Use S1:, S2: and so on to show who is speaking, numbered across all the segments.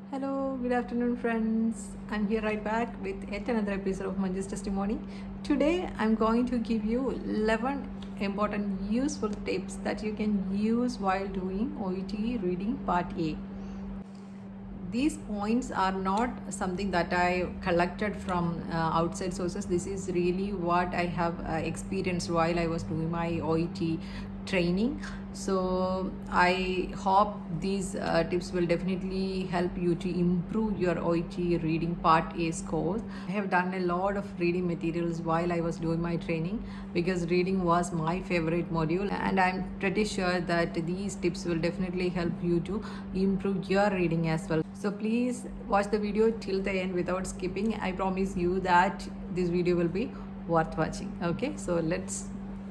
S1: Hello, good afternoon, friends. I'm here right back with yet another episode of Manju's Testimony. Today, I'm going to give you 11 important useful tips that you can use while doing OET reading part A. These points are not something that I collected from outside sources. This is really what I have experienced while I was doing my OET training. So I hope these tips will definitely help you to improve your OET reading part A scores. I have done a lot of reading materials while I was doing my training because reading was my favorite module, and I'm pretty sure that these tips will definitely help you to improve your reading as well. So please watch the video till the end without skipping. I promise you that this video will be worth watching. Okay, so let's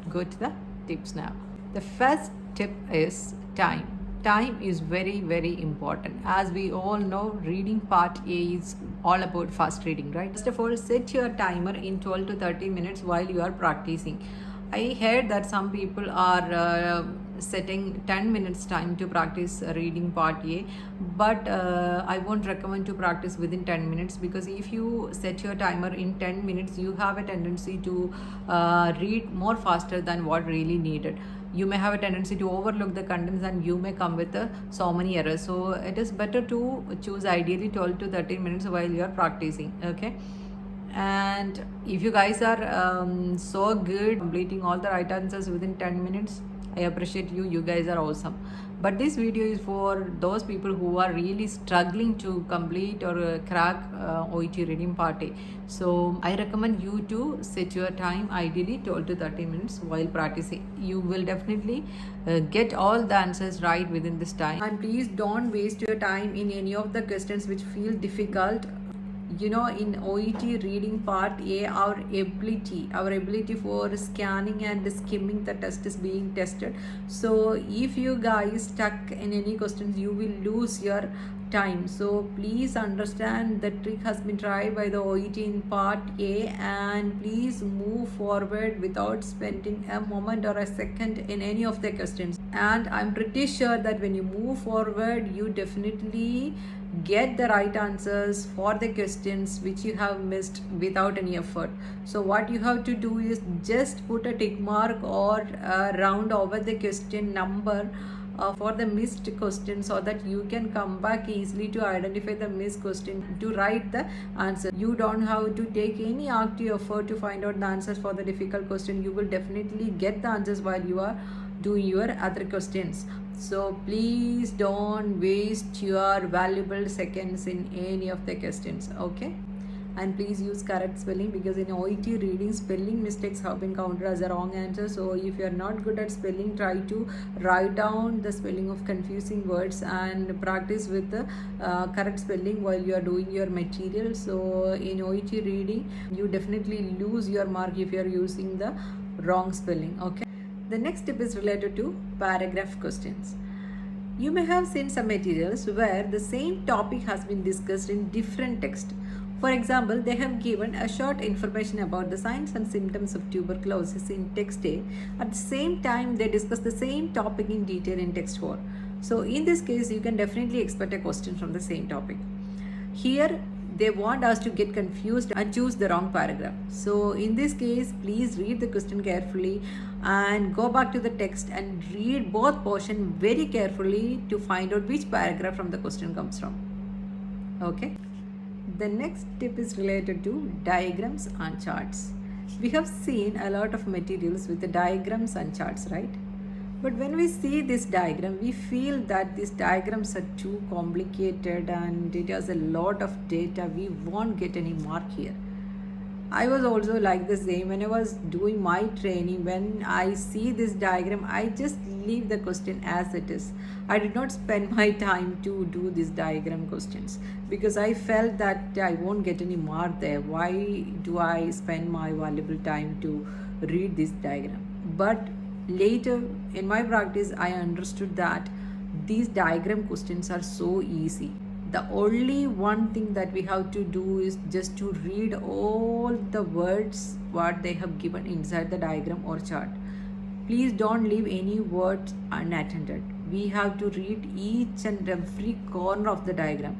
S1: go to the tips now. The first tip is time. Time is very important. As we all know, reading part A is all about fast reading, right? First of all, set your timer in 12 to 30 minutes while you are practicing. I heard that some people are setting 10 minutes time to practice reading part A, but I won't recommend to practice within 10 minutes, because if you set your timer in 10 minutes, you have a tendency to read more faster than what really needed. You may have a tendency to overlook the contents and you may come with so many errors. So it is better to choose ideally 12 to 13 minutes while you are practicing. Okay, and if you guys are so good completing all the right answers within 10 minutes, I appreciate you guys are awesome. But this video is for those people who are really struggling to complete or crack OET reading part A. So I recommend you to set your time ideally 12 to 30 minutes while practicing. You will definitely get all the answers right within this time. And please don't waste your time in any of the questions which feel difficult. You know, in OET reading part A, our ability for scanning and skimming the test is being tested. So if you guys stuck in any questions, you will lose your time. So please understand the trick has been tried by the OET in part A, and please move forward without spending a moment or a second in any of the questions. And I'm pretty sure that when you move forward, you definitely get the right answers for the questions which you have missed without any effort. So what you have to do is just put a tick mark or round over the question number for the missed question, so that you can come back easily to identify the missed question to write the answer. You don't have to take any active effort to find out the answers for the difficult question. You will definitely get the answers while you are doing your other questions. So please don't waste your valuable seconds in any of the questions. Okay, and please use correct spelling, because in OET reading, spelling mistakes have been counted as a wrong answer. So if you are not good at spelling, try to write down the spelling of confusing words and practice with the correct spelling while you are doing your material. So in OET reading, you definitely lose your mark if you are using the wrong spelling. Okay, the next tip is related to paragraph questions. You may have seen some materials where the same topic has been discussed in different text. For example, they have given a short information about the signs and symptoms of tuberculosis in text A. At the same time, they discuss the same topic in detail in text 4. So in this case, you can definitely expect a question from the same topic. Here, they want us to get confused and choose the wrong paragraph. So in this case, please read the question carefully and go back to the text and read both portions very carefully to find out which paragraph from the question comes from. Okay. The next tip is related to diagrams and charts. We have seen a lot of materials with the diagrams and charts, right? But when we see this diagram, we feel that these diagrams are too complicated and it has a lot of data. We won't get any mark here. I was also like the same. When I was doing my training, when I see this diagram, I just leave the question as it is. I did not spend my time to do these diagram questions because I felt that I won't get any mark there. Why do I spend my valuable time to read this diagram? But later in my practice, I understood that these diagram questions are so easy. The only one thing that we have to do is just to read all the words what they have given inside the diagram or chart. Please don't leave any words unattended. We have to read each and every corner of the diagram.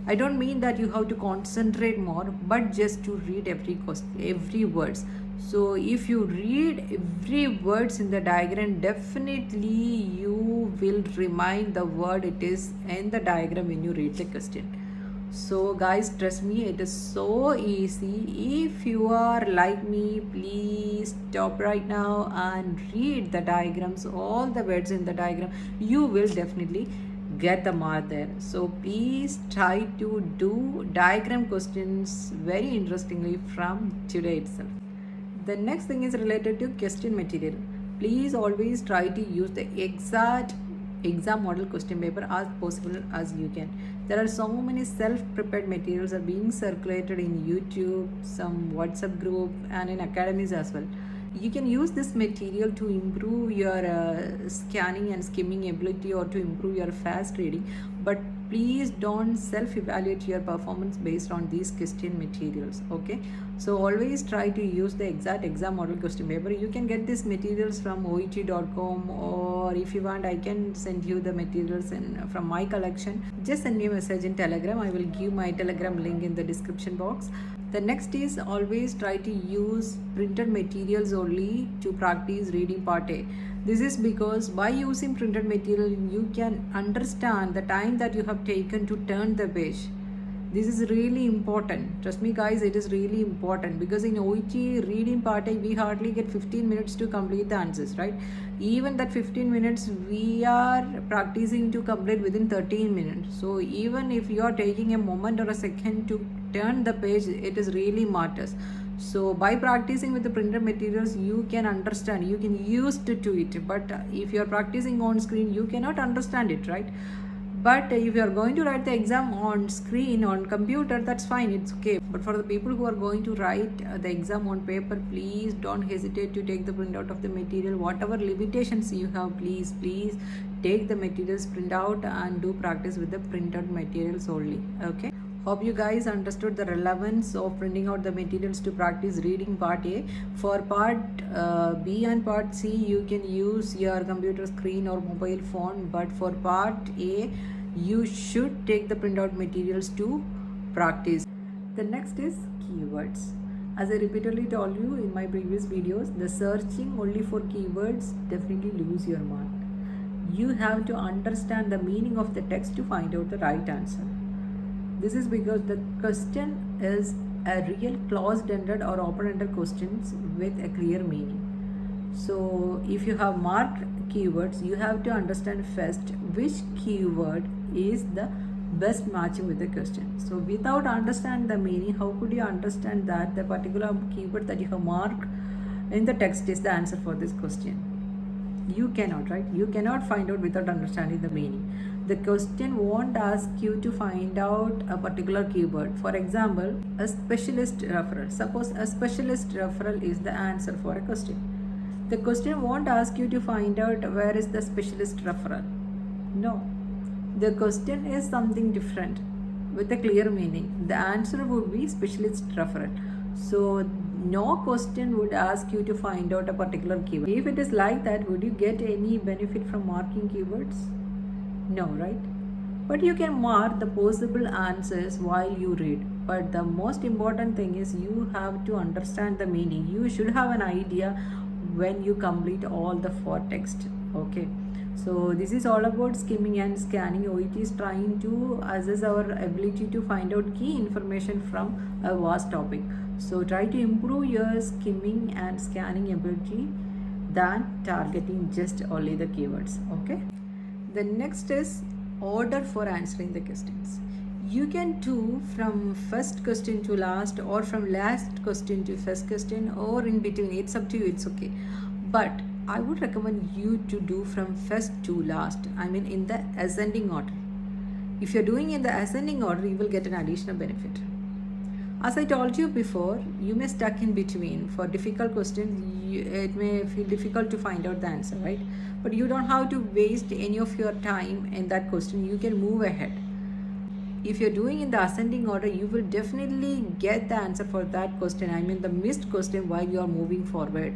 S1: I don't mean that you have to concentrate more, but just to read every words. So if you read every words in the diagram, definitely you will remind the word it is in the diagram when you read the question. So guys, trust me, it is so easy. If you are like me, please stop right now and read the diagrams, all the words in the diagram. You will definitely get the mark there. So please try to do diagram questions very interestingly from today itself. The next thing is related to question material. Please always try to use the exact exam model question paper as possible as you can. There are so many self-prepared materials are being circulated in YouTube, some WhatsApp group, and in academies as well. You can use this material to improve your scanning and skimming ability or to improve your fast reading, but please don't self-evaluate your performance based on these question materials. Okay, so always try to use the exact exam model question paper. You can get these materials from OET.com, or if you want I can send you the materials from my collection. Just send me a message in Telegram. I will give my Telegram link in the description box. The next is always try to use printed materials only to practice reading part A. This is because by using printed material, you can understand the time that you have taken to turn the page. This is really important. Trust me guys, it is really important, because in OET reading part A, we hardly get 15 minutes to complete the answers, right? Even that 15 minutes, we are practicing to complete within 13 minutes. So even if you are taking a moment or a second to turn the page, it is really matters. So by practicing with the printed materials, you can understand, you can use to it. But if you are practicing on screen, you cannot understand it, right? But if you are going to write the exam on screen, on computer, that's fine, it's okay. But for the people who are going to write the exam on paper, please don't hesitate to take the printout of the material. Whatever limitations you have, please take the materials, print out, and do practice with the printed materials only. Okay, hope you guys understood the relevance of printing out the materials to practice reading part A. For part B and part C, you can use your computer screen or mobile phone, but for part A, you should take the printout materials to practice. The next is keywords. As I repeatedly told you in my previous videos, the searching only for keywords definitely lose your mark. You have to understand the meaning of the text to find out the right answer. This is because the question is a real closed-ended or open-ended questions with a clear meaning. So if you have marked keywords, you have to understand first which keyword is the best matching with the question. So without understanding the meaning, how could you understand that the particular keyword that you have marked in the text is the answer for this question? You cannot, right? You cannot find out without understanding the meaning. The question won't ask you to find out a particular keyword. For example, a specialist referral. Suppose a specialist referral is the answer for a question. The question won't ask you to find out where is the specialist referral. No. The question is something different with a clear meaning. The answer would be specialist referral. So no question would ask you to find out a particular keyword. If it is like that, would you get any benefit from marking keywords? No, right? But you can mark the possible answers while you read. But the most important thing is you have to understand the meaning. You should have an idea when you complete all the 4 text. Okay. So this is all about skimming and scanning. OET is trying to assess our ability to find out key information from a vast topic. So try to improve your skimming and scanning ability than targeting just only the keywords. Okay. The next is order for answering the questions. You can do from first question to last, or from last question to first question, or in between. It's up to you, it's okay. But I would recommend you to do from first to last. I mean in the ascending order. If you're doing in the ascending order, you will get an additional benefit. As I told you before, you may stuck in between. For difficult questions, it may feel difficult to find out the answer, right? But you don't have to waste any of your time in that question. You can move ahead. If you're doing in the ascending order, you will definitely get the answer for that question. I mean the missed question while you are moving forward.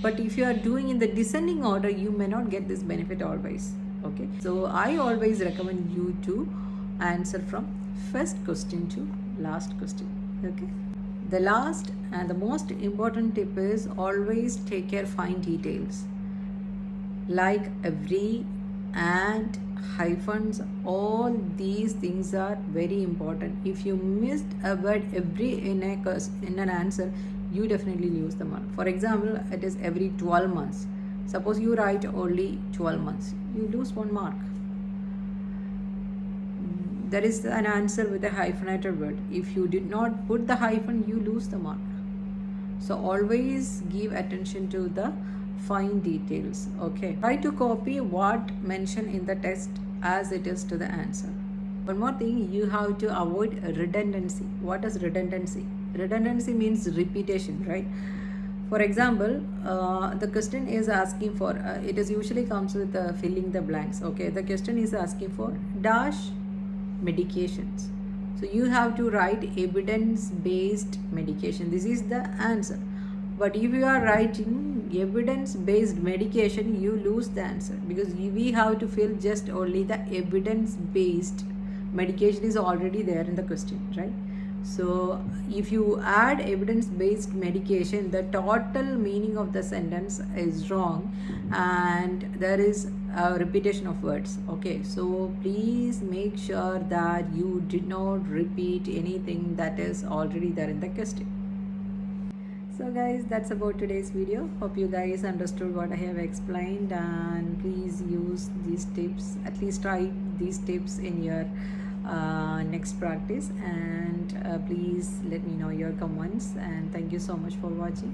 S1: But if you are doing in the descending order, you may not get this benefit always. Okay. So I always recommend you to answer from first question to last question. Okay. The last and the most important tip is always take care fine details like every and hyphens. All these things are very important. If you missed a word every in an answer, you definitely lose the mark. For example, it is every 12 months. Suppose you write only 12 months, you lose 1 mark. There is an answer with a hyphenated word. If you did not put the hyphen, you lose the mark. So always give attention to the fine details. Okay, try to copy what mentioned in the text as it is to the answer. One more thing, you have to avoid redundancy. What is redundancy? Redundancy means repetition, right? For example, the question is asking for it is usually comes with filling the blanks. Okay, the question is asking for dash medications, so you have to write evidence based medication. This is the answer. But if you are writing evidence based medication, you lose the answer, because we have to fill just only the evidence based medication is already there in the question, right? So if you add evidence based medication, the total meaning of the sentence is wrong and there is a repetition of words. Okay, so please make sure that you did not repeat anything that is already there in the question. So guys, that's about today's video. Hope you guys understood what I have explained, and please use these tips, at least try these tips in your next practice, and please let me know your comments, and thank you so much for watching.